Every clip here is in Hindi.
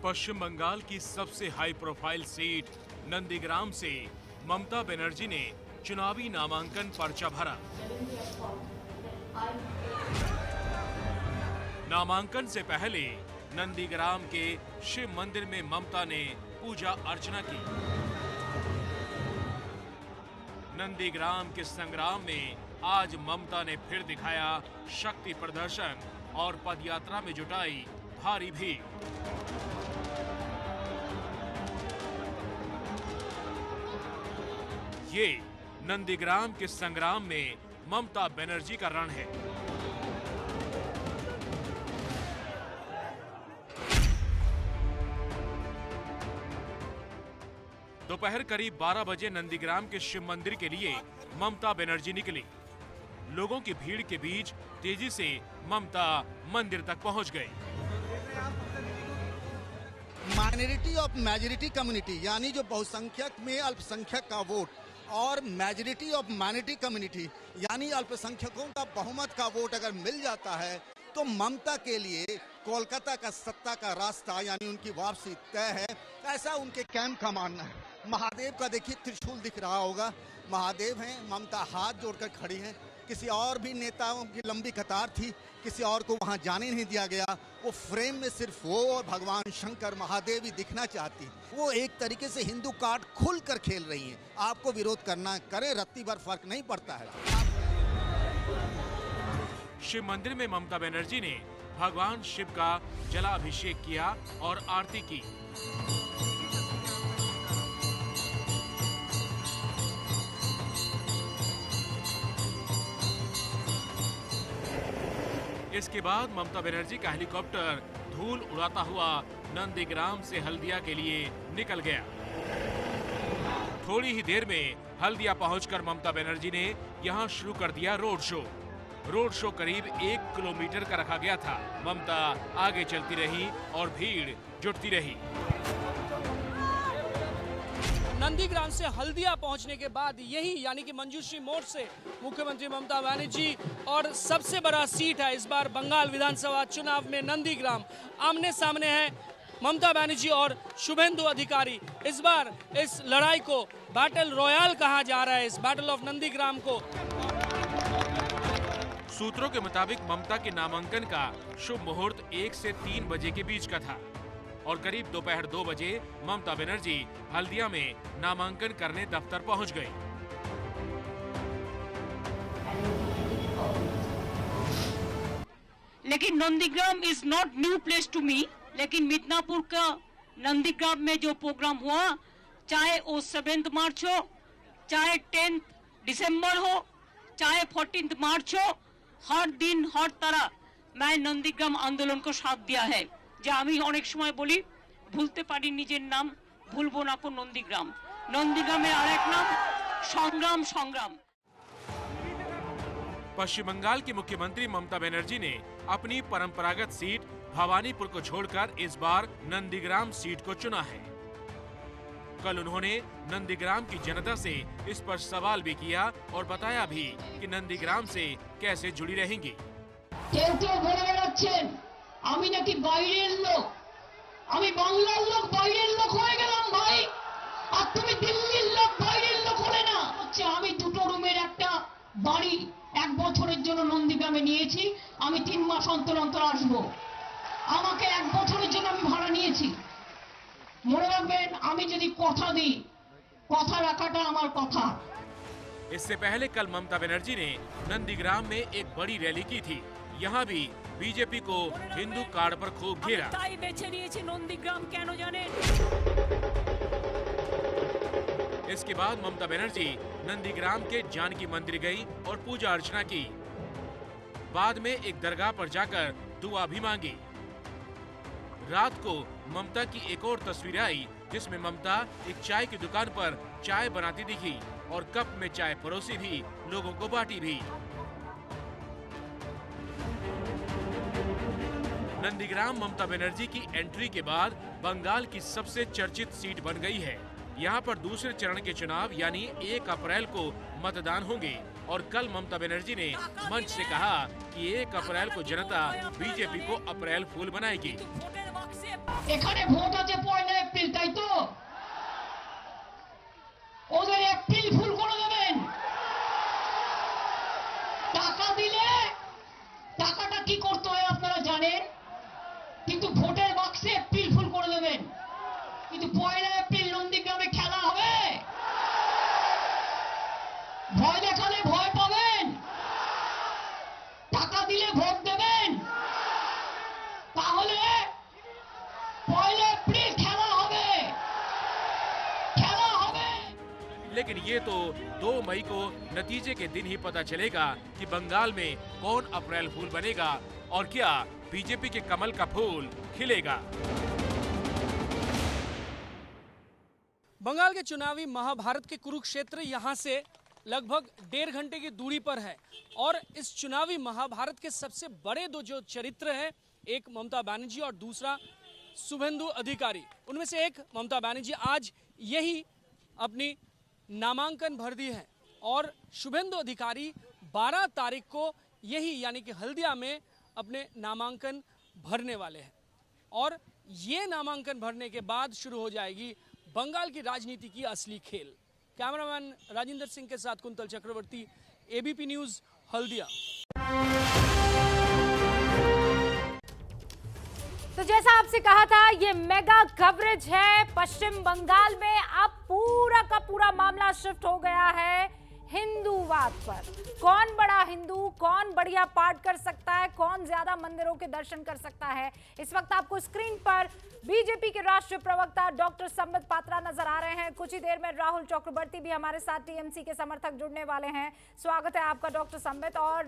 पश्चिम बंगाल की सबसे हाई प्रोफाइल सीट नंदीग्राम से ममता बनर्जी ने चुनावी नामांकन पर्चा भरा। नामांकन से पहले नंदीग्राम के शिव मंदिर में ममता ने पूजा अर्चना की। नंदीग्राम के संग्राम में आज ममता ने फिर दिखाया शक्ति प्रदर्शन और पदयात्रा में जुटाई भारी भीड़। ये नंदीग्राम के संग्राम में ममता बनर्जी का रण है। दोपहर करीब 12 बजे नंदीग्राम के शिव मंदिर के लिए ममता बनर्जी निकली। लोगों की भीड़ के बीच तेजी से ममता मंदिर तक पहुंच गई। माइनॉरिटी ऑफ मेजॉरिटी कम्युनिटी यानी जो बहुसंख्यक में अल्पसंख्यक का वोट और मेजॉरिटी ऑफ माइनॉरिटी कम्युनिटी यानी अल्पसंख्यकों का बहुमत का वोट अगर मिल जाता है तो ममता के लिए कोलकाता का सत्ता का रास्ता यानी उनकी वापसी तय है, ऐसा उनके कैंप का मानना है। महादेव का देखिए त्रिशूल दिख रहा होगा, महादेव हैं, ममता हाथ जोड़कर खड़ी हैं। किसी और भी नेताओं की लंबी कतार थी, किसी और को वहां जाने नहीं दिया गया। वो फ्रेम में सिर्फ वो और भगवान शंकर महादेव ही दिखना चाहती। वो एक तरीके से हिंदू कार्ड खुलकर खेल रही हैं। आपको विरोध करना करें, रत्ती भर फर्क नहीं पड़ता है। शिव मंदिर में ममता बनर्जी ने भगवान शिव का जलाभिषेक किया और आरती की। इसके बाद ममता बनर्जी का हेलीकॉप्टर धूल उड़ाता हुआ नंदीग्राम से हल्दिया के लिए निकल गया। थोड़ी ही देर में हल्दिया पहुंचकर ममता बनर्जी ने यहां शुरू कर दिया रोड शो। रोड शो करीब 1 किलोमीटर का रखा गया था। ममता आगे चलती रही और भीड़ जुटती रही। नंदीग्राम से हल्दिया पहुंचने के बाद यही यानी कि मंजूश्री मोड़ से मुख्यमंत्री ममता बनर्जी और सबसे बड़ा सीट है इस बार बंगाल विधानसभा चुनाव में नंदीग्राम, आमने सामने है ममता बनर्जी और शुभेंदु अधिकारी। इस बार इस लड़ाई को बैटल रॉयल कहा जा रहा है, इस बैटल ऑफ नंदीग्राम को। सूत्रों के मुताबिक ममता के नामांकन का शुभ मुहूर्त 1 से 3 बजे के बीच का था और करीब दोपहर 2 बजे ममता बनर्जी हल्दिया में नामांकन करने दफ्तर पहुंच गई। लेकिन Nandigram is not new place to me. लेकिन मिदनापुर का नंदीग्राम में जो प्रोग्राम हुआ, चाहे वो 7 मार्च हो, चाहे 10 दिसंबर हो, चाहे 14 मार्च हो, हर दिन हर तरह मैं नंदीग्राम आंदोलन को साथ दिया है। যে আমি অনেক সময় বলি ভুলতে পারি নিজের নাম, ভুলবো না কো নন্দীগ্রাম। নন্দীগ্রামের আরেক নাম সংগ্রাম সংগ্রাম। पश्चिम बंगाल की मुख्यमंत्री ममता बनर्जी ने अपनी परंपरागत सीट भवानीपुर को छोड़कर इस बार नंदीग्राम सीट को चुना है। कल उन्होंने नंदीग्राम की जनता से इस पर सवाल भी किया और बताया भी कि नंदीग्राम से कैसे जुड़ी रहेंगी। আমি নাকি বাইরের লোক, আমি বাংলার লোক বাইরের লোক হয়ে গেলাম ভাই, আর তুমি দিল্লির লোক বাইরের লোক হলে না। হচ্ছে আমি 2টো রুমের একটা বাড়ি 1 বছরের জন্য নন্দীগ্রামে নিয়েছি। আমি 3 মাস অন্তর অন্তর আসবো। আমাকে 1 বছরের জন্য আমি ভাড়া নিয়েছি। মনে রাখবেন, আমি যদি কথা দিই, কথা রাখাটা আমার কথা। इससे पहले कल ममता बनर्जी ने नंदीग्राम में एक बड़ी रैली की थी। यहाँ भी बीजेपी को हिंदू कार्ड पर खूब घेरा। তাই বেছে নিয়েছি নন্দীগ্রাম, কেন জানেন? इसके बाद ममता बनर्जी नंदीग्राम के जानकी मंदिर गई और पूजा अर्चना की। बाद में एक दरगाह पर जाकर दुआ भी मांगी। रात को ममता की एक और तस्वीर आई जिसमें ममता एक चाय की दुकान पर चाय बनाती दिखी और कप में चाय परोसी भी, लोगों को बांटी भी। नंदीग्राम ममता बनर्जी की एंट्री के बाद बंगाल की सबसे चर्चित सीट बन गई है। यहाँ पर दूसरे चरण के चुनाव यानी 1 अप्रैल को मतदान होंगे और कल ममता बनर्जी ने मंच से कहा कि 1 अप्रैल को जनता बीजेपी को अप्रैल फूल बनाएगी। এখানে ভোট আছে 1 এপ্রিল, তাই তো? ওদের এপ্রিল ফুল করে দেবেন। টাকা দিলে টাকাটা কি করতে হয় আপনারা জানেন, কিন্তু ভোটের বাক্সে এপ্রিল ফুল করে দেবেন। কিন্তু 1 এপ্রিল নন্দীগ্রামে খেলা হবে, ভয় দেখালে ভয় পাবেন, টাকা দিলে ভোট দেবেন, তাহলে 1 এপ্রিল খেলা হবে, খেলা হবে। लेकिन ये तो 2 मई को नतीजे के दिन ही पता चलेगा कि बंगाल में कौन अप्रैल फूल बनेगा और क्या बीजेपी के कमल का फूल खिलेगा। बंगाल के चुनावी महाभारत के कुरुक्षेत्र यहाँ से लगभग 1.5 घंटे की दूरी पर है और इस चुनावी महाभारत के सबसे बड़े दो जो चरित्र हैं, एक ममता बनर्जी और दूसरा शुभेंदु अधिकारी। उनमें से एक ममता बनर्जी आज यही अपनी नामांकन भर दी है और शुभेंदु अधिकारी 12 तारीख को यही यानी कि हल्दिया में अपने नामांकन भरने वाले हैं और ये नामांकन भरने के बाद शुरू हो जाएगी बंगाल की राजनीति की असली खेल। कैमरामैन राजेंद्र सिंह के साथ कुंतल चक्रवर्ती, एबीपी न्यूज, हल्दिया। तो जैसा आपसे कहा था, ये मेगा कवरेज है पश्चिम बंगाल में। अब पूरा का पूरा मामला शिफ्ट हो गया है हिंदूवाद पर। कौन बड़ा हिंदू, कौन बढ़िया पाठ कर सकता है, कौन ज्यादा मंदिरों के दर्शन कर सकता है। इस वक्त आपको स्क्रीन पर बीजेपी के राष्ट्रीय प्रवक्ता डॉक्टर संबित पात्रा नजर आ रहे हैं। कुछ ही देर में राहुल चक्रवर्ती भी हमारे साथ टीएमसी के समर्थक जुड़ने वाले हैं। स्वागत है आपका डॉक्टर संबित। और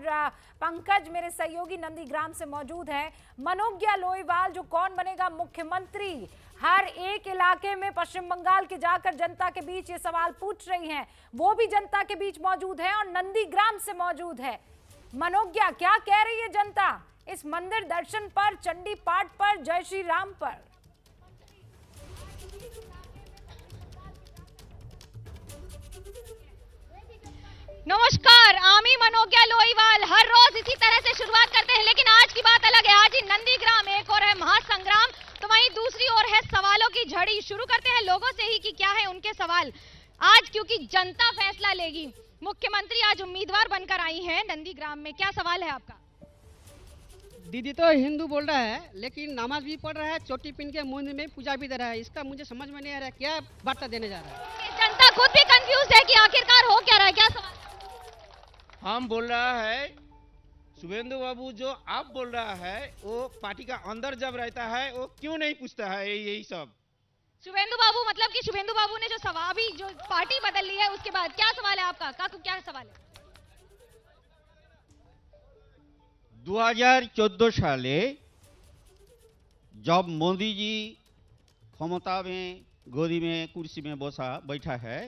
पंकज मेरे सहयोगी नंदीग्राम से मौजूद है। मनोज्ञा लोईवाल जो कौन बनेगा मुख्यमंत्री, हर एक इलाके में पश्चिम बंगाल के जाकर जनता के बीच ये सवाल पूछ रही हैं, वो भी जनता के बीच मौजूद है और नंदीग्राम से मौजूद है। मनोज्ञा, क्या कह रही है जनता इस मंदिर दर्शन पर, चंडी पाठ पर, जय श्री राम पर? नमस्कार, आमी मनोज्ञा लोईवाल। हर रोज इसी तरह से शुरुआत करते हैं, लेकिन आज की बात अलग है। आज ही नंदीग्राम एक और है महासंग्राम, तो वहीं दूसरी ओर है सवालों की झड़ी। शुरू करते हैं लोगों से ही कि क्या है उनके सवाल आज, क्योंकि जनता फैसला लेगी। मुख्यमंत्री आज उम्मीदवार बनकर आई हैं नंदीग्राम में, क्या सवाल है आपका? दीदी तो हिंदू बोल रहा है, लेकिन नमाज भी पढ़ रहा है, चोटी पिन के मुंह में पूजा भी दे रहा है। इसका मुझे समझ में नहीं आ रहा है, क्या वार्ता देने जा रहा है। जनता खुद भी कंफ्यूज है कि आखिरकार हो क्या रहा है, क्या सवाल? हम बोल रहा है शुभेंदु बाबू, जो आप बोल रहा है वो पार्टी का अंदर जब रहता है वो क्यों नहीं पूछता है यही सब। शुभेंदु बाबू मतलब कि शुभेंदु बाबू ने जो सवाल भी जो पार्टी बदल ली है उसके बाद क्या सवाल है आपका? काकू क्या सवाल है? 2014 साले जब मोदी जी क्षमता में गोदी में कुर्सी में बैठा है,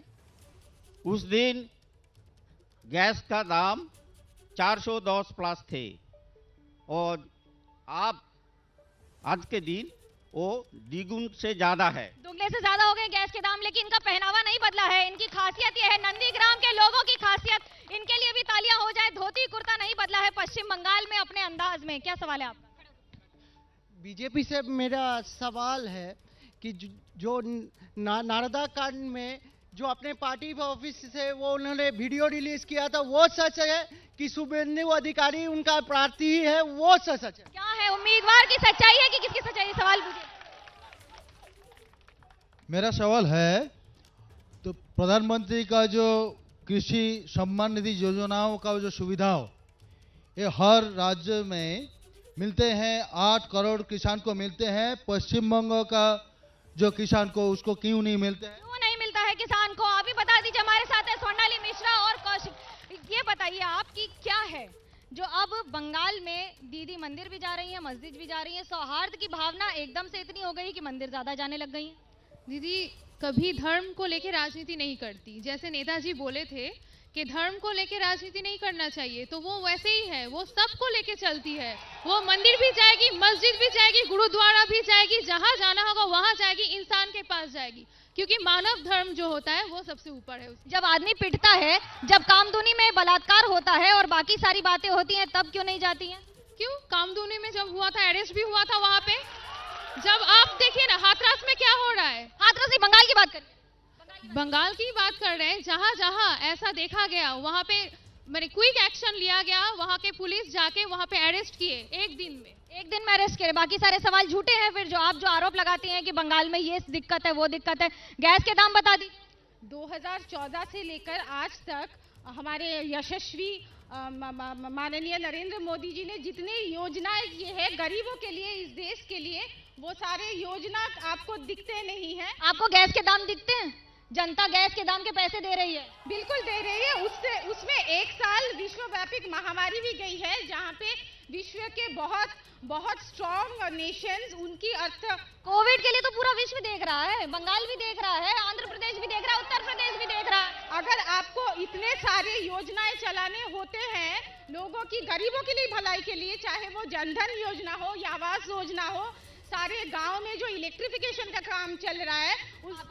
उस दिन गैस का दाम 410 प्लस थे और आप आज के दिन वो द्विगुण से ज्यादा है। दुगने से ज्यादा हो गए गैस के दाम, लेकिन इनका पहनावा नहीं बदला है। इनकी खासियत ये है, नंदीग्राम के लोगों की खासियत, इनके लिए भी तालियां हो जाए, धोती कुर्ता नहीं बदला है पश्चिम बंगाल में अपने अंदाज में। क्या सवाल है आपका? बीजेपी से मेरा सवाल है कि जो नारदा कांड में जो अपने पार्टी ऑफिस से वो उन्होंने वीडियो रिलीज किया था, वो सच है कि शुभेंदु अधिकारी उनका प्रार्थी है, वो सच है? क्या है उम्मीदवार की सच्चाई है कि किसकी सच्चाई? सवाल पूछिए। मेरा सवाल है, तो प्रधानमंत्री का जो कृषि सम्मान निधि योजनाओं का जो सुविधाओं ये हर राज्य में मिलते हैं, 8 करोड़ किसान को मिलते हैं, पश्चिम बंगाल का जो किसान को उसको क्यों नहीं मिलते हैं? क्यों नहीं मिलता है किसान को? आप ही बता दीजिए। हमारे साथ है स्वर्णाली मिश्रा और कौशिक। ये बताइए आपकी क्या है जो अब बंगाल में दीदी मंदिर भी जा रही है, मस्जिद भी जा रही है, सौहार्द की भावना एकदम से इतनी हो गई कि मंदिर ज्यादा जाने लग गई है। दीदी कभी धर्म को लेकर राजनीति नहीं करती। जैसे नेताजी बोले थे कि धर्म को लेकर राजनीति नहीं करना चाहिए, तो वो वैसे ही है, वो सबको लेके चलती है। वो मंदिर भी जाएगी, मस्जिद भी जाएगी, गुरुद्वारा भी जाएगी, जहां जाना होगा वहां जाएगी, इंसान के पास जाएगी, क्योंकि मानव धर्म जो होता है वो सबसे ऊपर है। जब आदमी पिटता है, जब कामधुनी में बलात्कार होता है और बाकी सारी बातें होती हैं, तब क्यों नहीं जाती हैं? क्यों? कामधुनी में जब हुआ था, अरेस्ट भी हुआ था वहां पे। जब आप देखिए ना हाथरस में क्या हो रहा है, हाथरस नहीं, बंगाल की बात करिए। बंगाल की बात कर रहे हैं, जहां जहां ऐसा देखा गया वहां पे मैंने क्विक एक्शन लिया गया, वहां के पुलिस जाके वहां पे अरेस्ट किए एक दिन में अरेस्ट किए। बाकी सारे सवाल झूठे हैं फिर जो आप आरोप लगाती हैं कि बंगाल में ये दिक्कत है वो दिक्कत है। गैस के दाम बता दी। 2014 से लेकर आज तक हमारे यशस्वी माननीय नरेंद्र मोदी जी ने जितनी योजनाएं की है गरीबों के लिए, इस देश के लिए, वो सारे योजना आपको दिखते नहीं हैं। आपको गैस के दाम दिखते हैं? जनता गैस के दाम के पैसे दे रही है। बिल्कुल दे रही है। उसमें एक साल विश्वव्यापी महामारी भी गई है, जहाँ पे विश्व के बहुत स्ट्रॉन्ग नेशंस उनकी कोविड के लिए तो पूरा विश्व देख रहा है, बंगाल भी देख रहा है, आंध्र प्रदेश भी देख रहा है, उत्तर प्रदेश भी देख रहा है। अगर आपको इतने सारे योजनाएं चलाने होते हैं लोगों की, गरीबों के लिए, भलाई के लिए, चाहे वो जनधन योजना हो या आवास योजना हो, सारे गांव में जो इलेक्ट्रिफिकेशन का काम चल रहा है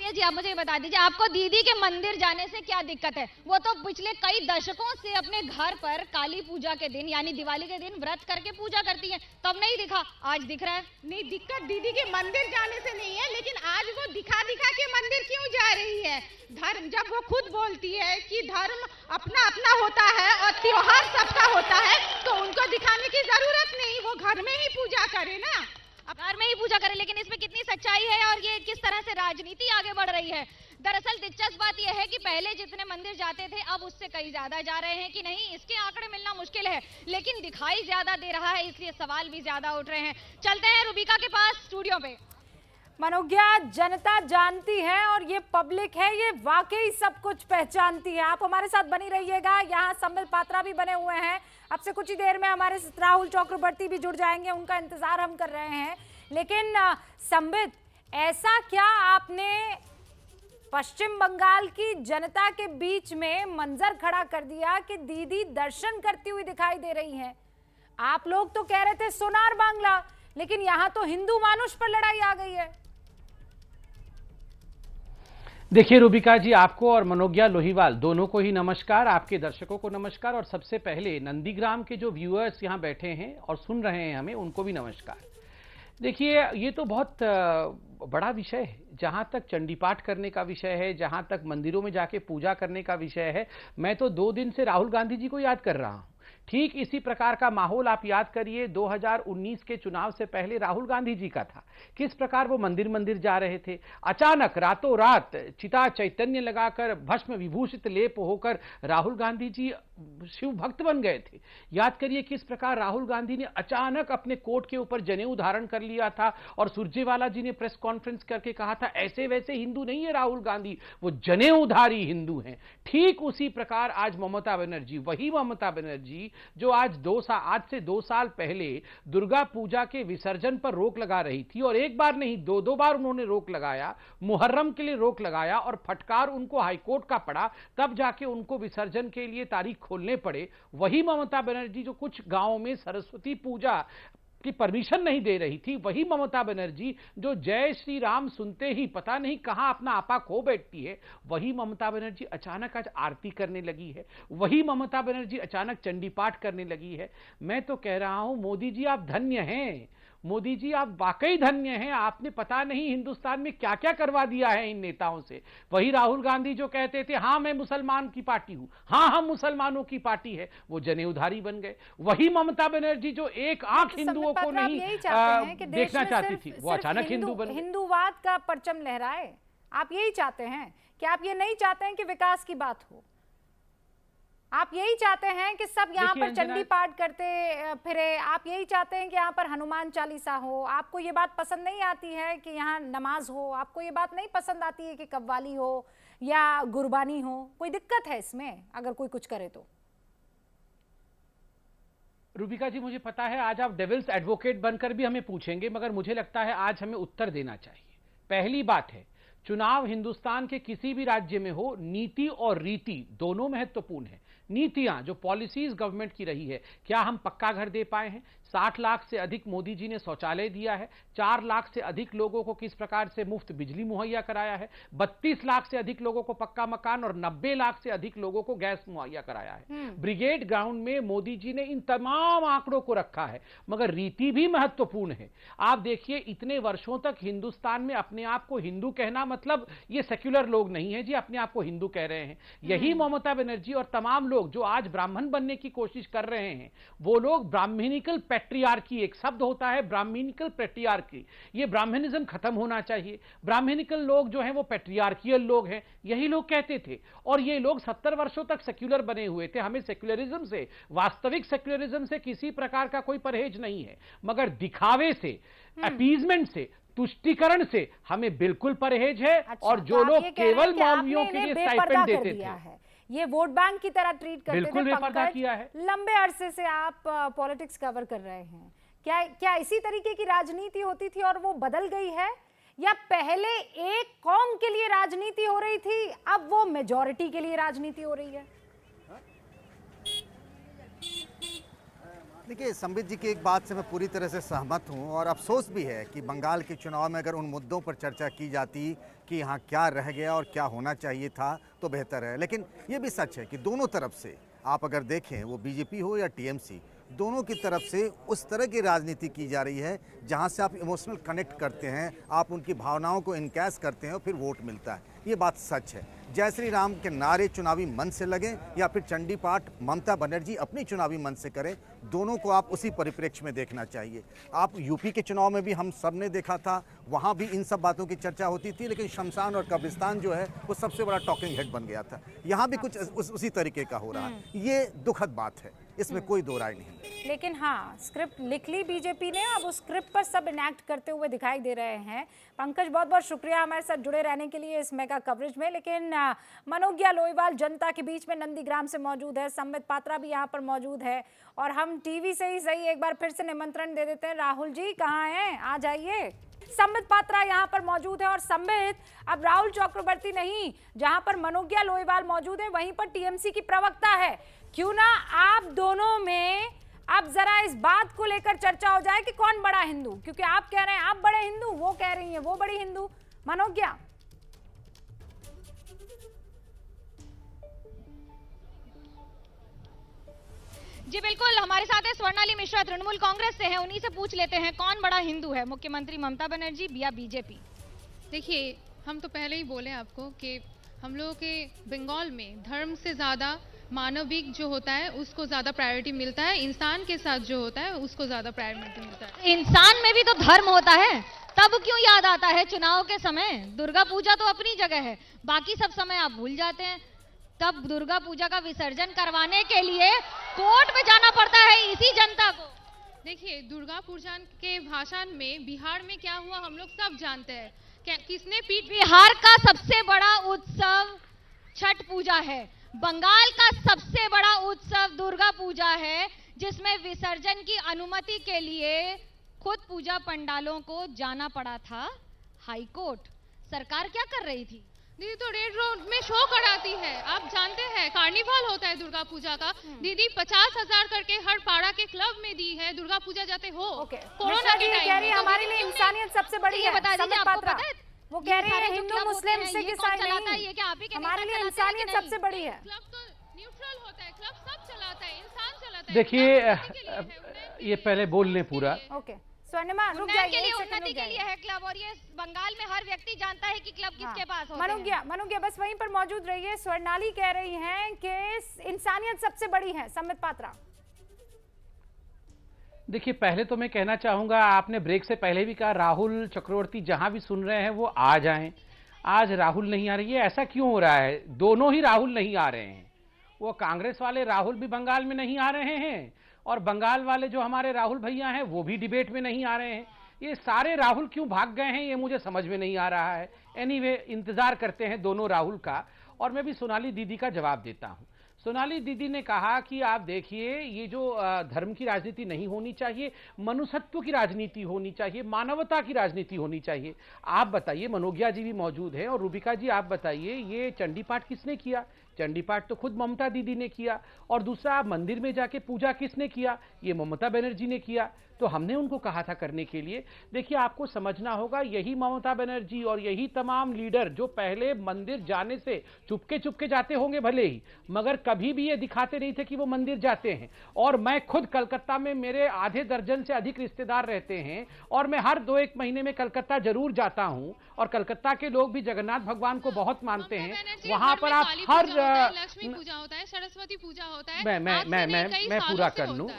जी आप मुझे बता दीजिए, आपको दीदी के मंदिर जाने से क्या दिक्कत है? वो तो पिछले कई दशकों से अपने घर पर काली पूजा के दिन यानी दिवाली के दिन व्रत करके पूजा करती है, तब नहीं दिखा, आज दिख रहा है। नहीं, दिक्कत दीदी के मंदिर जाने से नहीं है, लेकिन आज वो दिखा के मंदिर क्यों जा रही है? धर्म, जब वो खुद बोलती है कि धर्म अपना अपना होता है और त्योहार सबका होता है, तो उनको दिखाने की जरूरत नहीं, वो घर में ही पूजा करे ना, घर में ही पूजा करें। लेकिन इसमें कितनी सच्चाई है और ये किस तरह से राजनीति आगे बढ़ रही है? दरअसल दिलचस्प बात यह है कि पहले जितने मंदिर जाते थे अब उससे कहीं ज्यादा जा रहे हैं कि नहीं, इसके आंकड़े मिलना मुश्किल है, लेकिन दिखाई ज्यादा दे रहा है, इसलिए सवाल भी ज्यादा उठ रहे हैं। चलते हैं रूबिका के पास स्टूडियो पे। मनोज्ञा, जनता जानती है और ये पब्लिक है, ये वाकई सब कुछ पहचानती है। आप हमारे साथ बनी रहिएगा, यहाँ संबित पात्रा भी बने हुए हैं, अब से कुछ ही देर में हमारे राहुल चक्रवर्ती भी जुड़ जाएंगे, उनका इंतजार हम कर रहे हैं। लेकिन संबित, ऐसा क्या आपने पश्चिम बंगाल की जनता के बीच में मंजर खड़ा कर दिया कि दीदी दर्शन करती हुई दिखाई दे रही हैं? आप लोग तो कह रहे थे सोनार बांग्ला, लेकिन यहाँ तो हिंदू मानुष पर लड़ाई आ गई है। देखिए रूबिका जी, आपको और मनोज्ञा लोहीवाल दोनों को ही नमस्कार, आपके दर्शकों को नमस्कार, और सबसे पहले नंदीग्राम के जो व्यूअर्स यहाँ बैठे हैं और सुन रहे हैं हमें, उनको भी नमस्कार। देखिए, ये तो बहुत बड़ा विषय है, जहाँ तक चंडी पाठ करने का विषय है, जहाँ तक मंदिरों में जाके पूजा करने का विषय है, मैं तो 2 दिन से राहुल गांधी जी को याद कर रहा हूँ। ठीक इसी प्रकार का माहौल आप याद करिए 2019 के चुनाव से पहले राहुल गांधी जी का था। किस प्रकार वो मंदिर जा रहे थे, अचानक रातों रात चिता चैतन्य लगाकर भस्म विभूषित लेप होकर राहुल गांधी जी शिव भक्त बन गए थे। याद करिए किस प्रकार राहुल गांधी ने अचानक अपने कोट के ऊपर जनेऊ धारण कर लिया था और सुरजेवाला जी ने प्रेस कॉन्फ्रेंस करके कहा था ऐसे वैसे हिंदू नहीं है राहुल गांधी, वो जनेऊधारी हिंदू हैं। ठीक उसी प्रकार आज ममता बनर्जी, वही ममता बनर्जी जो आज से 2 साल पहले दुर्गा पूजा के विसर्जन पर रोक लगा रही थी, और एक बार नहीं 2 बार उन्होंने रोक लगाया, मुहर्रम के लिए रोक लगाया और फटकार उनको हाईकोर्ट का पड़ा, तब जाके उनको विसर्जन के लिए तारीख खोलने पड़े। वही ममता बनर्जी जो कुछ गांवों में सरस्वती पूजा की परमिशन नहीं दे रही थी, वही ममता बनर्जी जो जय श्री राम सुनते ही पता नहीं कहां अपना आपा खो बैठती है, वही ममता बनर्जी अचानक आज आरती करने लगी है, वही ममता बनर्जी अचानक चंडी पाठ करने लगी है। मैं तो कह रहा हूं मोदी जी आप धन्य हैं, मोदी जी आप वाकई धन्य हैं, आपने पता नहीं हिंदुस्तान में क्या क्या करवा दिया है इन नेताओं से। वही राहुल गांधी जो कहते थे हाँ मैं मुसलमान की पार्टी हूं, हाँ हम मुसलमानों की पार्टी है, वो जनेऊधारी बन गए। वही ममता बनर्जी जो एक आंख हिंदुओं को नहीं देखना चाहती थी, वो अचानक हिंदू बन गए। हिंदूवाद का परचम लहराए, आप यही चाहते हैं कि आप ये नहीं चाहते हैं कि विकास की बात हो, आप यही चाहते हैं कि सब यहाँ पर चंडी पाठ करते फिरे, आप यही चाहते हैं कि यहाँ पर हनुमान चालीसा हो, आपको ये बात पसंद नहीं आती है कि यहाँ नमाज हो, आपको ये बात नहीं पसंद आती है कि कव्वाली हो या गुरबानी हो, कोई दिक्कत है इसमें अगर कोई कुछ करे तो? रूबिका जी मुझे पता है आज आप डेविल्स एडवोकेट बनकर भी हमें पूछेंगे, मगर मुझे लगता है आज हमें उत्तर देना चाहिए। पहली बात है, चुनाव हिंदुस्तान के किसी भी राज्य में हो, नीति और रीति दोनों महत्वपूर्ण है। नीतियां जो पॉलिसीज गवर्नमेंट की रही है, क्या हम पक्का घर दे पाए हैं? 60 लाख से अधिक मोदी जी ने शौचालय दिया है, 4 लाख से अधिक लोगों को किस प्रकार से मुफ्त बिजली मुहैया कराया है, 32 लाख से अधिक लोगों को पक्का मकान और 90 लाख से अधिक लोगों को गैस मुहैया कराया है। ब्रिगेड ग्राउंड में मोदी जी ने इन तमाम आंकड़ों को रखा है, मगर रीति भी महत्वपूर्ण है। आप देखिए, इतने वर्षों तक हिंदुस्तान में अपने आप को हिंदू कहना मतलब ये सेक्युलर लोग नहीं है जी, अपने आप को हिंदू कह रहे हैं। यही ममता बनर्जी और तमाम लोग जो आज ब्राह्मण बनने की कोशिश कर रहे हैं, वो लोग ब्राह्मणिकल पैट्रियार्की, एक शब्द होता है ब्राह्मणिकल पैट्रियार्की, ये ब्राह्मणिज्म खत्म होना चाहिए। ब्राह्मणिकल लोग जो हैं वो पैट्रियार्कियल लोग हैं, यही लोग कहते थे। और ये लोग 70 वर्षों तक सेक्युलर बने हुए थे। हमें सेक्युलरिज्म से, वास्तविक सेक्युलरिज्म से किसी प्रकार का कोई परहेज नहीं है, मगर दिखावे से, अपीजमेंट से, तुष्टिकरण से हमें बिल्कुल परहेज है। और जो लोग केवल मौलवियों के लिए स्टाइपेंड देते थे, ये वोट बैंक की तरह ट्रीट करते बिल्कुल थे। बेपर्दा किया है। लंबे अरसे से आप पॉलिटिक्स कवर कर रहे हैं, क्या इसी तरीके की राजनीति होती थी और वो बदल गई है, या पहले एक कौम के लिए राजनीति हो रही थी, अब वो मेजॉरिटी के लिए राजनीति हो रही है? देखिए, संबित जी की एक बात से मैं पूरी तरह से सहमत हूं, और अफसोस भी है कि बंगाल के चुनाव में अगर उन मुद्दों पर चर्चा की जाती कि यहाँ क्या रह गया और क्या होना चाहिए था तो बेहतर है। लेकिन ये भी सच है कि दोनों तरफ से आप अगर देखें, वो बीजेपी हो या टीएमसी, दोनों की तरफ से उस तरह की राजनीति की जा रही है जहाँ से आप इमोशनल कनेक्ट करते हैं, आप उनकी भावनाओं को इनकैश करते हैं और फिर वोट मिलता है। ये बात सच है। जय श्री राम के नारे चुनावी मन से लगें या फिर चंडी पाठ ममता बनर्जी अपनी चुनावी मन से करें, दोनों को आप उसी परिप्रेक्ष्य में देखना चाहिए। आप यूपी के चुनाव में भी हम सब ने देखा था, वहाँ भी इन सब बातों की चर्चा होती थी, लेकिन शमशान और कब्रिस्तान जो है वो सबसे बड़ा टॉकिंग हेड बन गया था। यहाँ भी कुछ उसी तरीके का हो रहा है। ये दुखद बात है, इसमें कोई दो राय नहीं। लेकिन हाँ, स्क्रिप्ट लिख ली बीजेपी ने, अब उस स्क्रिप्ट पर सब इनैक्ट करते हुए दिखाई दे रहे हैं। पंकज, बहुत बहुत शुक्रिया हमारे साथ जुड़े रहने के लिए इस मेगा कवरेज में। लेकिन मनोज्ञा लोईवाल जनता के बीच में नंदीग्राम से मौजूद है, संबित पात्रा भी यहाँ पर मौजूद है, और हम टीवी से ही सही एक बार फिर से निमंत्रण दे देते हैं। राहुल जी कहाँ हैं, आ जाइए। संबित पात्रा यहाँ पर मौजूद है, और संबित, अब राहुल चक्रवर्ती नहीं, जहाँ पर मनोज्ञा लोईवाल मौजूद है वहीं पर टीएमसी की प्रवक्ता है। क्यों ना आप दोनों में अब जरा इस बात को लेकर चर्चा हो जाए कि कौन बड़ा हिंदू, क्योंकि आप कह रहे हैं आप बड़े हिंदू, वो कह रही हैं वो बड़ी हिंदू। मनोज्ञा, जी बिल्कुल, हमारे साथ है स्वर्णाली मिश्रा, तृणमूल कांग्रेस से है, उन्हीं से पूछ लेते हैं कौन बड़ा हिंदू है, मुख्यमंत्री ममता बनर्जी या बीजेपी? देखिए, हम तो पहले ही बोले आपको कि हम लोगों के बंगाल में धर्म से ज़्यादा मानविक जो होता है उसको ज़्यादा प्रायोरिटी मिलता है, इंसान के साथ जो होता है उसको ज़्यादा प्रायोरिटी मिलता है। इंसान में भी तो धर्म होता है, तब क्यों याद आता है चुनाव के समय? दुर्गा पूजा तो अपनी जगह है, बाकी सब समय आप भूल जाते हैं। तब दुर्गा पूजा का विसर्जन करवाने के लिए कोर्ट में जाना पड़ता है इसी जनता को। देखिए, दुर्गा पूजा के भाषण में बिहार में क्या हुआ हम लोग सब जानते हैं। किसने पीठ? बिहार का सबसे बड़ा उत्सव छठ पूजा है, बंगाल का सबसे बड़ा उत्सव दुर्गा पूजा है, जिसमें विसर्जन की अनुमति के लिए खुद पूजा पंडालों को जाना पड़ा था हाई कोर्ट। सरकार क्या कर रही थी? दीदी तो रेड रोड में शो कराती है, आप जानते हैं कार्निवल होता है दुर्गा पूजा का। दीदी 50,000 करके हर पाड़ा के क्लब में दी है, दुर्गा पूजा जाते हो। कोरोना की कह रही है हमारे लिए इंसानियत सबसे बड़ी है। बता दीजिए, आपको पता है वो कह रही है हिंदू मुस्लिम सिख ईसाई नहीं, हमारे लिए इंसानियत सबसे बड़ी है। क्लब तो न्यूट्रल होता है, क्लब सब चलाता है, इंसान चलाता है। देखिए, ये पहले बोल लें पूरा। ओके स्वर्णिमा, रुक जाइए, के लिए उन्नति के लिए है क्लब, और ये बंगाल में हर व्यक्ति जानता है कि क्लब किसके पास होते हैं। मनोज्ञा बस वहीं पर मौजूद रहिए। स्वर्णाली कह रही हैं कि इंसानियत सबसे बड़ी है। संबित पात्रा, देखिए, पहले तो मैं कहना चाहूंगा, आपने ब्रेक से पहले भी कहा राहुल चक्रवर्ती जहां भी सुन रहे हैं वो आ जाएं। आज राहुल नहीं आ रही है, ऐसा क्यों हो रहा है? दोनों ही राहुल नहीं आ रहे हैं। वो कांग्रेस वाले राहुल भी बंगाल में नहीं आ रहे हैं, और बंगाल वाले जो हमारे राहुल भैया हैं वो भी डिबेट में नहीं आ रहे हैं। ये सारे राहुल क्यों भाग गए हैं, ये मुझे समझ में नहीं आ रहा है। एनीवे, इंतजार करते हैं दोनों राहुल का, और मैं भी सोनाली दीदी का जवाब देता हूं। सोनाली दीदी ने कहा कि आप देखिए, ये जो धर्म की राजनीति नहीं होनी चाहिए, मनुष्यत्व की राजनीति होनी चाहिए, मानवता की राजनीति होनी चाहिए। आप बताइए, मनोज्ञा जी भी मौजूद है, और रूबिका जी आप बताइए, ये चंडी पाठ किसने किया? चंडी पाठ तो खुद ममता दीदी ने किया, और दूसरा मंदिर में जाके पूजा किसने किया? ये ममता बनर्जी ने किया। तो हमने उनको कहा था करने के लिए। देखिए, आपको समझना होगा, यही ममता बनर्जी और यही तमाम लीडर जो पहले मंदिर जाने से चुपके चुपके जाते होंगे भले ही, मगर कभी भी ये दिखाते नहीं थे कि वो मंदिर जाते हैं। और मैं खुद कलकत्ता में, मेरे आधे दर्जन से अधिक रिश्तेदार रहते हैं, और मैं हर 2-1 महीने में कलकत्ता जरूर जाता हूं, और कलकत्ता के लोग भी जगन्नाथ भगवान को बहुत मानते हैं। वहां पर आप हर लक्ष्मी पूजा होता है, सरस्वती पूजा होता है। मैं पूरा कर लूं,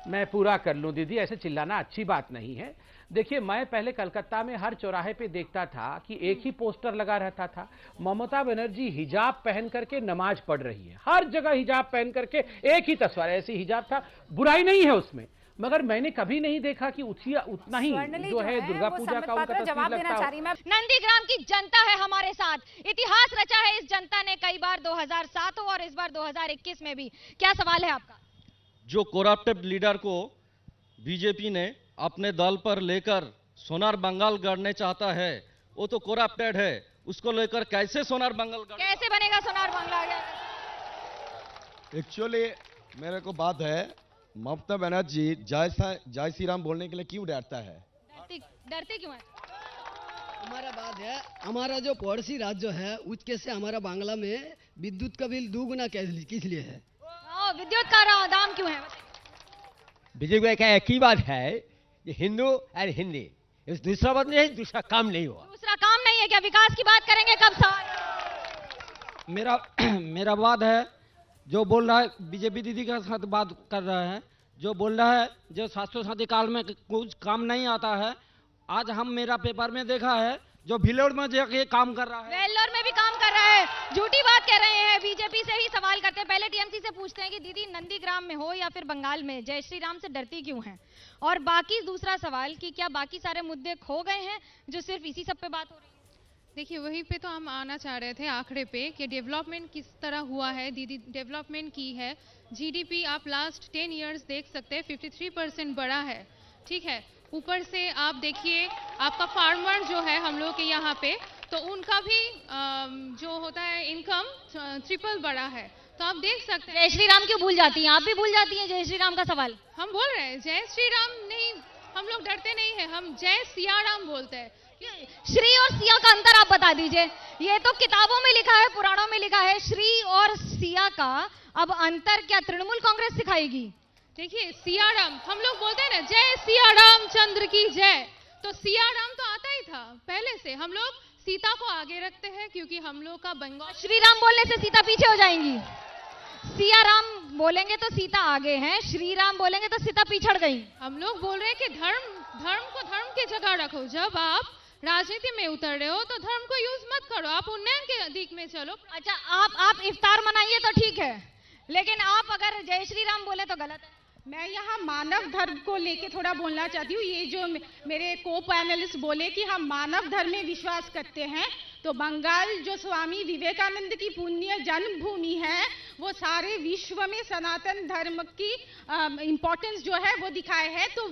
मैं पूरा कर लूं दीदी, ऐसे चिल्लाना अच्छी बात नहीं है। देखिए, मैं पहले कलकत्ता में हर चौराहे पे देखता था कि एक ही पोस्टर लगा रहता था, ममता बनर्जी हिजाब पहन करके नमाज पढ़ रही है। हर जगह हिजाब पहन करके एक ही तस्वीर, ऐसी हिजाब था, बुराई नहीं है उसमें, मगर मैंने कभी नहीं देखा कि उतना ही जो है दुर्गा पूजा का उनका तस्वीर लगता है। नंदीग्राम की जनता है हमारे साथ, इतिहास रचा है इस जनता ने कई बार, 2007 और इस बार 2021 में भी। क्या सवाल है आपका? जो करप्टेड लीडर को बीजेपी ने अपने दल पर लेकर सोनार बंगाल गढ़ने चाहता है, वो तो करप्टेड है, उसको लेकर कैसे सोनार बंगाल कैसे बनेगा सोनार बंगाल? एक्चुअली मेरे को बात है, ममता बनर्जी जय श्री राम बोलने के लिए क्यों डरता है? डरते क्यों है? हमारा बात है, हमारा जो पड़ोसी राज्य है उसके से हमारा बांग्ला में विद्युत का बिल 2 गुना किस लिए है? विद्युत का दाम क्यों है? बीजेपी का एक ही बात है, हिंदू और हिंदी, इस दूसरा बात नहीं है, दूसरा काम नहीं हुआ। दूसरा काम नहीं है क्या? विकास की बात करेंगे कब सवाल? मेरा बात है, जो बोल रहा है बीजेपी दीदी के साथ बात कर रहे हैं, जो बोल रहा है जो 700 काल में कुछ काम नहीं आता है। आज हम मेरा पेपर में देखा है, जो भिलोर में जाके काम कर रहा है, वेल्लोर में भी काम कर रहा है, झूठी बात कह रहे हैं। बीजेपी से ही सवाल करते हैं, पहले टीएमसी से पूछते हैं कि दीदी नंदीग्राम में हो या फिर बंगाल में, जय श्री राम से डरती क्यों हैं? और बाकी दूसरा सवाल कि क्या बाकी सारे मुद्दे खो गए हैं जो सिर्फ इसी सब पे बात हो रही है? देखिए, वहीं पे तो हम आना चाह रहे थे आंकड़े पे कि डेवलपमेंट किस तरह हुआ है। दीदी डेवलपमेंट की है, जीडीपी आप लास्ट 10 इयर्स देख सकते हैं 53% बढ़ा है, ठीक है। ऊपर से आप देखिए, आपका फार्मर जो है हम लोग के यहाँ पे, तो उनका भी जो होता है इनकम ट्रिपल बढ़ा है। तो आप देख सकते हैं। जय श्री राम क्यों भूल जाती हैं? आप भी भूल जाती हैं जय श्री राम का सवाल। हम बोल रहे हैं जय श्री राम नहीं, हम लोग डरते नहीं है, हम जय सिया राम बोलते हैं। श्री और सिया का अंतर आप बता दीजिए। ये तो किताबों में लिखा है, पुराणों में लिखा है, श्री और सिया का अब अंतर क्या तृणमूल कांग्रेस सिखाएगी? देखिए, सिया राम हम लोग बोलते हैं ना, जय सिया राम चंद्र की जय, तो सिया राम तो आता ही था पहले से। हम लोग सीता को आगे रखते हैं क्योंकि हम लोग का बंगाल। श्री राम बोलने से सीता पीछे हो जाएंगी। सिया राम बोलेंगे तो सीता आगे हैं, श्री राम बोलेंगे तो सीता पिछड़ गई। हम लोग बोल रहे हैं कि धर्म को धर्म की जगह रखो। जब आप राजनीति में उतर रहे हो तो धर्म को यूज मत करो, आप उन्नयन के दिक में चलो। अच्छा, आप इफ्तार मनाइए तो ठीक है, लेकिन आप अगर जय श्री राम बोले तो गलत है। मैं यहाँ मानव धर्म को लेके थोड़ा बोलना चाहती हूँ। ये जो मेरे को पैनलिस्ट बोले कि हम मानव धर्म में विश्वास करते हैं, तो बंगाल जो स्वामी विवेकानंद की पुण्य जन्मभूमि है, वो सारे विश्व में सनातन धर्म की इम्पोर्टेंस जो है वो दिखाए है। तो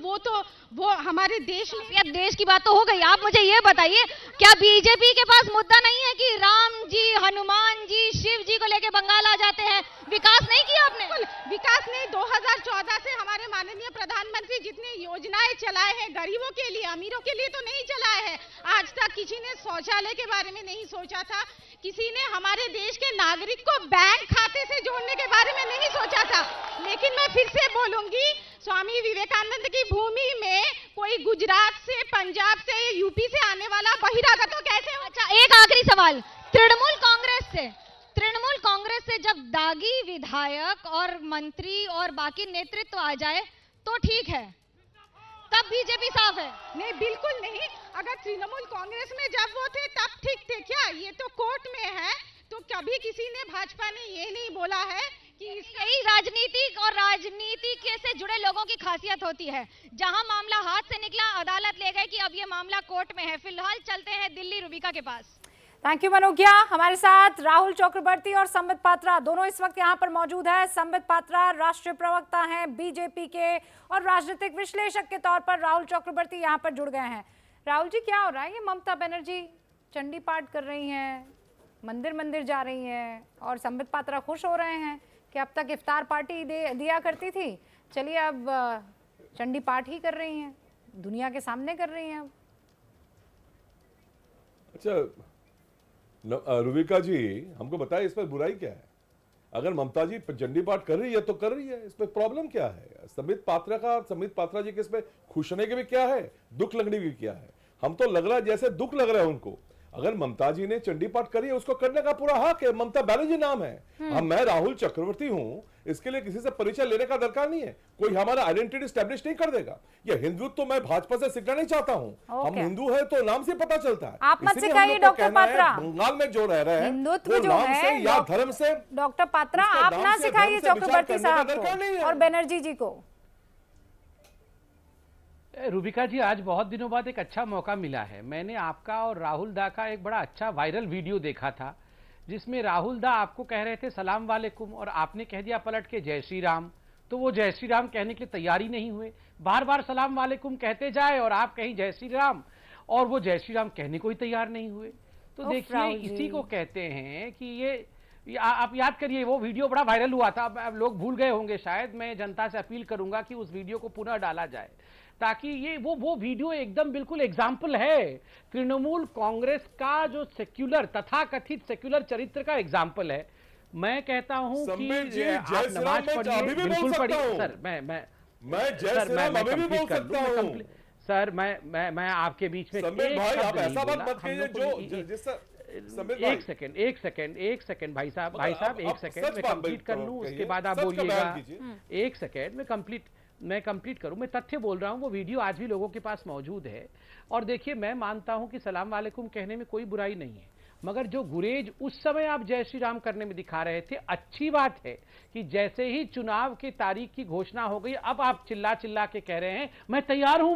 वो हमारे देश में, अब देश की बात तो हो गई। आप मुझे ये बताइए, क्या बीजेपी के पास मुद्दा नहीं है कि राम जी, हनुमान जी, शिव जी को लेके बंगाल आ जाते हैं? विकास नहीं किया आपने? विकास नहीं। 2014 से हमारे माननीय प्रधानमंत्री जितनी योजनाएं चलाए हैं गरीबों के लिए, अमीरों के लिए तो नहीं चलाए हैं। आज तक किसी ने शौचालय के बारे में नहीं सोचा था, किसी ने हमारे देश के नागरिक को बैंक खाते से जोड़ने के बारे में नहीं सोचा था। लेकिन मैं फिर से बोलूंगी, स्वामी विवेकानंद की भूमि में कोई गुजरात से, पंजाब से, यूपी से आने वाला बहिरागत तो कैसे हो? अच्छा, एक आखिरी सवाल, तृणमूल कांग्रेस से जब दागी विधायक और मंत्री और बाकी नेतृत्व आ जाए तो ठीक है, तब बीजेपी साफ है? नहीं, बिल्कुल नहीं। अगर तृणमूल कांग्रेस में जब वो थे तब ठीक थे क्या? ये तो कोर्ट में है, तो कभी किसी ने, भाजपा ने ये नहीं बोला है कि यही राजनीतिक और राजनीति के से जुड़े लोगों की खासियत होती है। जहां मामला हाथ से निकला, अदालत ले गए कि अब ये मामला कोर्ट में है। फिलहाल चलते हैं दिल्ली रूबिका के पास। Thank you Manogya. हमारे साथ राहुल चक्रवर्ती और संबित पात्रा दोनों इस वक्त यहाँ पर मौजूद है। संबित पात्रा राष्ट्रीय प्रवक्ता हैं बीजेपी के और राजनीतिक विश्लेषक के तौर पर राहुल चक्रवर्ती यहाँ पर जुड़ गए हैं। राहुल जी, क्या हो रहा है? ये ममता बनर्जी चंडी पाठ कर रही हैं, मंदिर मंदिर जा रही हैं और संबित पात्रा खुश हो रहे हैं कि अब तक इफ्तार पार्टी दिया करती थी, चलिए अब चंडी पाठ ही कर रही हैं, दुनिया के सामने कर रही हैं अब। अच्छा रुबिका जी, हमको बताइए इस पर बुराई क्या है? अगर ममता जी चंडी पाठ कर रही है तो कर रही है, इसमें प्रॉब्लम क्या है? संबित पात्रा जी के इसमें खुश होने के भी क्या है, दुख लगने की क्या है? हम तो लग रहा है जैसे दुख लग रहा है उनको। अगर ममता जी ने चंडी पाठ करी है उसको करने का पूरा हक है, ममता बनर्जी नाम है। अब मैं राहुल चक्रवर्ती हूं, इसके लिए किसी से परिचय लेने का दरकार नहीं है, कोई हमारा आइडेंटिटी स्टैब्लिश नहीं कर देगा। ये हिंदुत्व तो मैं भाजपा से सीखना नहीं चाहता हूं, हम हिंदू है तो नाम से पता चलता है। आप मत सिखाइए डॉक्टर पात्रा, बंगाल में जो रह रहे हैं हिंदुत्व जो है या धर्म से, डॉक्टर पात्रा आप ना सिखाइए चक्रवर्ती साहब को और बनर्जी जी को। रुबिका जी, आज बहुत दिनों बाद एक अच्छा मौका मिला है। मैंने आपका और राहुल दा का एक बड़ा अच्छा वायरल वीडियो देखा था, जिसमें राहुल दा आपको कह रहे थे सलाम वालेकुम और आपने कह दिया पलट के जय श्री राम। तो वो जय श्री राम कहने के लिए तैयार ही नहीं हुए, बार बार सलाम वालेकुम कहते जाए और आप कहीं जय श्री राम, और वो जय श्री राम कहने को ही तैयार नहीं हुए। तो देखिए, इसी को कहते हैं कि ये आप याद करिए, वो वीडियो बड़ा वायरल हुआ था, अब लोग भूल गए होंगे शायद। मैं जनता से अपील करूंगा कि उस वीडियो को पुनः डाला जाए, ताकि ये वो वीडियो एकदम बिल्कुल एग्जाम्पल है तृणमूल कांग्रेस का जो सेक्युलर, तथाकथित सेक्युलर चरित्र का एग्जाम्पल है। मैं कहता हूं कि आप नमाज पढ़िए, बिल्कुल पढ़िए। सर मैं जय श्री राम अभी भी बोल सकता हूं। सर मैं आपके बीच में एक सेकंड भाई साहब एक सेकंड मैं कंप्लीट कर लूं, उसके बाद आप बोलिएगा। एक सेकंड मैं कंप्लीट करूं। मैं तथ्य बोल रहा हूं, वो वीडियो आज भी लोगों के पास मौजूद है। और देखिए, मैं मानता हूं कि सलाम वालेकुम कहने में कोई बुराई नहीं है, मगर जो गुरेज उस समय आप जय श्री राम करने में दिखा रहे थे, अच्छी बात है कि जैसे ही चुनाव की तारीख की घोषणा हो गई, अब आप चिल्ला चिल्ला के कह रहे हैं मैं तैयार हूं,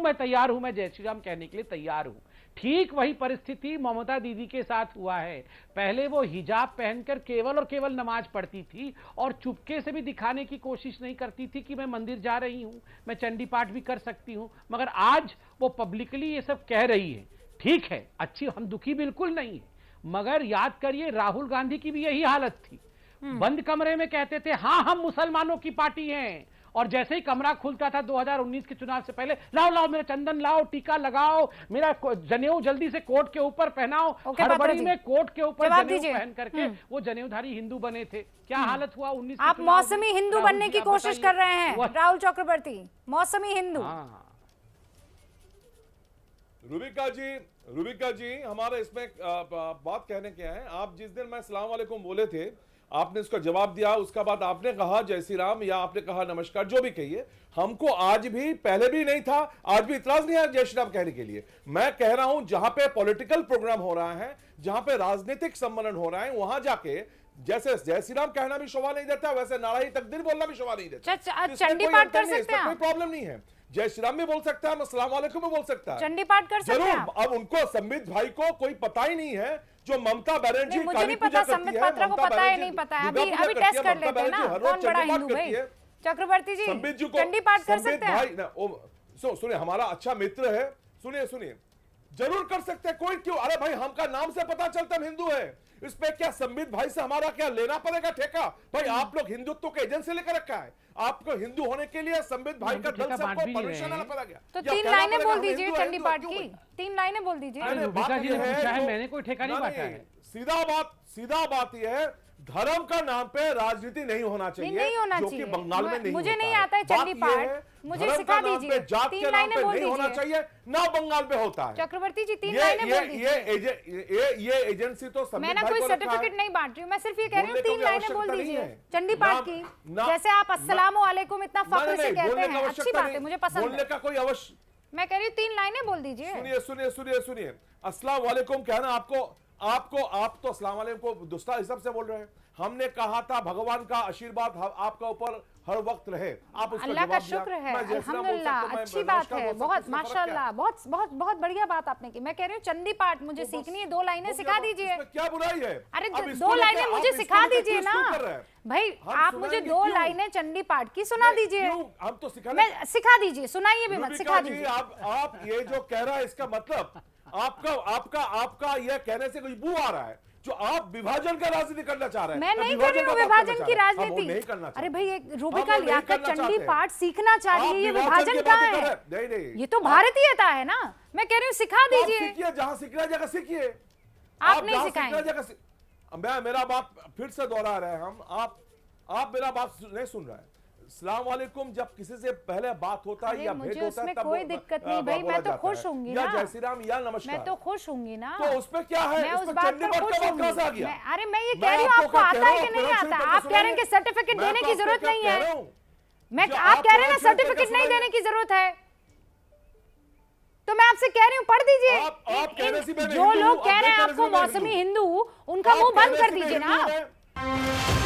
मैं जय श्री राम कहने के लिए तैयार हूं। ठीक वही परिस्थिति ममता दीदी के साथ हुआ है। पहले वो हिजाब पहनकर केवल और केवल नमाज पढ़ती थी और चुपके से भी दिखाने की कोशिश नहीं करती थी कि मैं मंदिर जा रही हूं, मैं चंडी पाठ भी कर सकती हूं, मगर आज वो पब्लिकली ये सब कह रही है। ठीक है, अच्छी, हम दुखी बिल्कुल नहीं है, मगर याद करिए राहुल गांधी की भी यही हालत थी। बंद कमरे में कहते थे हाँ हम मुसलमानों की पार्टी हैं, और जैसे ही कमरा खुलता था 2019 के चुनाव से पहले, लाओ मेरा चंदन लाओ, टीका लगाओ, मेरा जनेऊ जल्दी से कोट के ऊपर पहनाओ। हड़बड़ी में कोट के ऊपर जनेऊ पहन करके वो जनेऊधारी हिंदू बने थे। क्या हालत हुआ 19? आप मौसमी हिंदू बनने की कोशिश कर रहे हैं राहुल चक्रवर्ती, मौसमी हिंदू। रुबिका जी, हमारा इसमें बात कहने क्या है, आप जिस दिन मैं सलाम वालेकुम बोले थे, आपने उसका जवाब दिया, उसका बाद आपने कहा जय श्री राम या आपने कहा नमस्कार, जो भी कहिए, हमको आज भी, पहले भी नहीं था, आज भी इतराज नहीं है जय श्री राम कहने के लिए। मैं कह रहा हूं जहां पे पॉलिटिकल प्रोग्राम हो रहा है, जहां पे राजनीतिक सम्मेलन हो रहा है, वहां जाके जैसे जय श्री राम कहना भी शोभा नहीं देता, वैसे नारायणी तकदीर बोलना भी शोभा नहीं देता। चंडी पाठ कर सकते हैं, कोई प्रॉब्लम नहीं है। जय श्री राम भी बोल सकता है, अस्सलाम वालेकुम भी बोल सकता है, चंडी पाठ कर सकते हैं। जरूर। अब उनको संबित भाई को कोई पता ही नहीं है, जो ममता बनर्जी मुझे नहीं पता, संबित पात्रा को पता है, नहीं पता है। अभी टेस्ट कर लेते हैं ना, कौन बड़ा हिंदू भाई। चक्रवर्ती जी, चंडी पाठ कर सकते हैं। सुनिए, हमारा अच्छा मित्र है, सुनिए, जरूर कर सकते हैं, कोई क्यों? अरे भाई, हमका नाम से पता चलता हम हिंदू है, इस पे क्या संबित भाई से हमारा क्या लेना पड़ेगा ठेका? भाई आप लोग हिंदुत्व के एजेंसी लेकर रखा है, आपको हिंदू होने के लिए संबित भाई का दल से आपको परमिशन लेना पड़ेगा। तो 3 लाइनें बोल दीजिए चंडी पाठ की, 3 लाइनें बोल दीजिए। मैंने कोई ठेका नहीं बांटा है। सीधा बात यह है, धर्म का नाम पे राजनीति नहीं होना चाहिए, नहीं होना जो कि बंगाल में नहीं मुझे नहीं आता है चंडी पाठ, मुझे सिखा दीजिए। 3 लाइनें बोल होना चाहिए ना, बंगाल में होता है। चक्रवर्ती जी 3 लाइनें बोल दीजिए। ये एजेंसी तो मैं ना कोई सर्टिफिकेट नहीं बांट रही हूँ, मैं सिर्फ ये कह रही हूँ 3 लाइनें बोल दीजिए चंडी पाठ की। जैसे आप अस्सलाम वालेकुम इतना फख्र से कहते हैं, अच्छी बात है, मुझे पसंद है। बोलने का कोई अवश्य, मैं कह रही हूँ 3 लाइनें बोल दीजिए। सुनिए, अस्सलाम वालेकुम कहना आप तो अस्सलाम वालेकुम को दुस्ता हिसाब से बोल रहे हैं। हमने कहा था भगवान का आशीर्वाद आपका ऊपर हर वक्त रहे, आप उसका अल्लाह का शुक्र है, अल्हम्दुलिल्लाह, अच्छी बात है, बहुत माशाल्लाह, बहुत बढ़िया बात आपने की। मैं कह रही हूँ चंडी पाठ मुझे सीखनी है, 2 लाइनें सिखा दीजिए। क्या बुराई है? अरे 2 लाइनें मुझे सिखा दीजिए ना भाई, आप मुझे 2 लाइनें चंडी पाठ की सुना दीजिए। हम तो सिखा दीजिए, सुनाइए भी मत, सिखा दीजिए। आप ये जो कह रहा है, इसका मतलब आपका यह कहने से कोई बू आ रहा है। जो आप विभाजन का राजनीति करना चाह रहे हैं। मैं नहीं कर रही हूँ विभाजन की राजनीति। नहीं करना। अरे भाई एक रूबिका लियाकत चंडी पाठ सीखना चाह रही है, ये विभाजन कहाँ है? नहीं, ये तो भारतीयता है ना। मैं कह रही हूँ सिखा दीजिए। सीखिए, जहाँ सीखना जगह सीखिए। आप नहीं सिखाएंगे। मेरा बात फिर से दोहरा रहे हैं हम। आप मेरा बात नहीं सुन रहे हैं। अस्सलाम वालेकुम जब किसी से पहले बात होता है या भेंट होता है तब कोई दिक्कत नहीं भाई, मैं तो खुश होंगी ना। या जय श्री राम या नमस्कार, मैं तो खुश होंगी ना। तो उसमें क्या है? मैं उस बात पर खुश होंगी। अरे मैं ये मैं कह रही हूँ आपको आता है कि नहीं आता? आप कह रहे हैं कि सर्टिफिकेट देने की जरूरत नहीं है। आप कह रहे हैं ना सर्टिफिकेट नहीं देने की जरूरत है, तो मैं आपसे कह रही हूँ पढ़ दीजिए। जो लोग कह रहे हैं आपको मौसमी हिंदू, उनका मुंह बंद कर दीजिए ना आप।